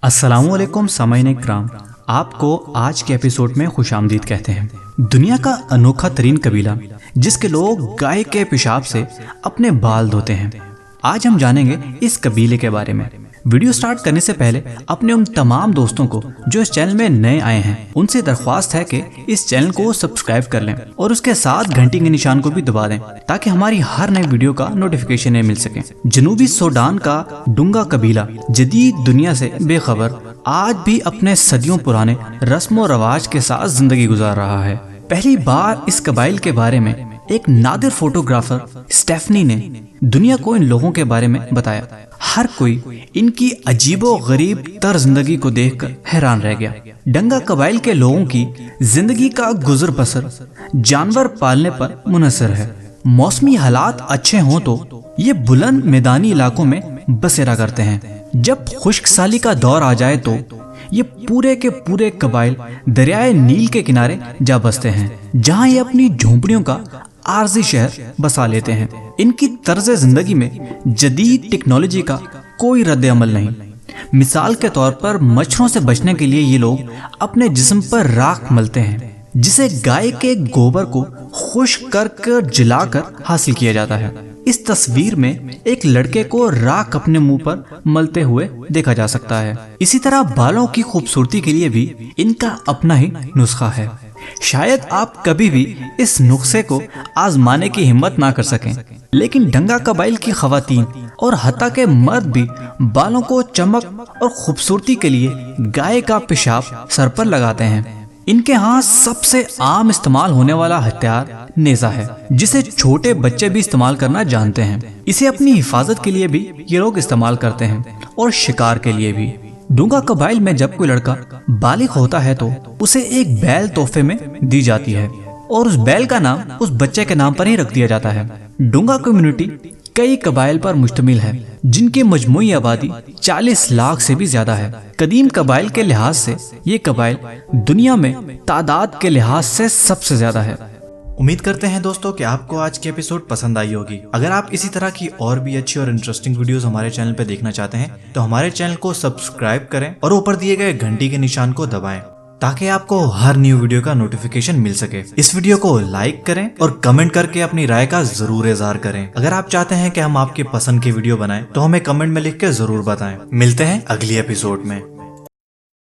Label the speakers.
Speaker 1: अस्सलाम वालेकुम सामाईन इकराम, आपको आज के एपिसोड में खुश आमदीद कहते हैं। दुनिया का अनोखा तरीन कबीला जिसके लोग गाय के पेशाब से अपने बाल धोते हैं, आज हम जानेंगे इस कबीले के बारे में। वीडियो स्टार्ट करने से पहले अपने उन तमाम दोस्तों को जो इस चैनल में नए आए हैं उनसे दरख्वास्त है कि इस चैनल को सब्सक्राइब कर लें और उसके साथ घंटी के निशान को भी दबा दें ताकि हमारी हर नई वीडियो का नोटिफिकेशन मिल सके। जनूबी सूडान का डुंगा कबीला जदीद दुनिया से बेखबर आज भी अपने सदियों पुराने रस्म और रवाज के साथ जिंदगी गुजार रहा है। पहली बार इस कबाइल के बारे में एक नादिर फोटोग्राफर स्टेफनी ने दुनिया को इन लोगों के बारे में बताया। हर कोई इनकी अजीबो गरीब तर्ज जिंदगी को देखकर हैरान रह गया। डंगा कबाइल के लोगों की जिंदगी का गुजर बसर जानवर पालने पर मुनहसर है। मौसमी हालात अच्छे हों तो ये बुलंद मैदानी इलाकों में बसेरा करते हैं। जब खुश्क साली का दौर आ जाए तो ये पूरे के पूरे कबाइल दरियाए नील के किनारे जा बसते हैं, जहाँ ये अपनी झोंपड़ियों का आरजी शहर बसा लेते हैं। इनकी तर्ज जिंदगी में जदीद टेक्नोलॉजी का कोई रद्द अमल नहीं। मिसाल के तौर पर मच्छरों से बचने के लिए ये लोग अपने जिस्म पर राख मलते हैं, जिसे गाय के गोबर को खुश्क कर जलाकर हासिल किया जाता है। इस तस्वीर में एक लड़के को राख अपने मुंह पर मलते हुए देखा जा सकता है। इसी तरह बालों की खूबसूरती के लिए भी इनका अपना ही नुस्खा है। शायद आप कभी भी इस नुस्खे को आजमाने की हिम्मत ना कर सकें, लेकिन डंगा कबाइल की खवातीन और हत्ता के मर्द भी बालों को चमक और खूबसूरती के लिए गाय का पेशाब सर पर लगाते हैं। इनके यहाँ सबसे आम इस्तेमाल होने वाला हथियार नेजा है, जिसे छोटे बच्चे भी इस्तेमाल करना जानते हैं। इसे अपनी हिफाजत के लिए भी ये लोग इस्तेमाल करते हैं और शिकार के लिए भी। डुंगा कबाइल में जब कोई लड़का बालिग होता है तो उसे एक बैल तोहफे में दी जाती है और उस बैल का नाम उस बच्चे के नाम पर ही रख दिया जाता है। डुंगा कम्युनिटी कई कबाइल पर मुश्तमिल है, जिनकी मजमूई आबादी 40 लाख से भी ज्यादा है। कदीम कबाइल के लिहाज से ये कबाइल दुनिया में तादाद के लिहाज से सबसे ज्यादा है।
Speaker 2: उम्मीद करते हैं दोस्तों कि आपको आज की एपिसोड पसंद आई होगी। अगर आप इसी तरह की और भी अच्छी और इंटरेस्टिंग वीडियोस हमारे चैनल पे देखना चाहते हैं तो हमारे चैनल को सब्सक्राइब करें और ऊपर दिए गए घंटी के निशान को दबाएं ताकि आपको हर न्यू वीडियो का नोटिफिकेशन मिल सके। इस वीडियो को लाइक करें और कमेंट करके अपनी राय का जरूर इज़हार करें। अगर आप चाहते हैं कि हम आपकी पसंद की वीडियो बनाएं तो हमें कमेंट में लिख के जरूर बताएं। मिलते हैं अगली एपिसोड में।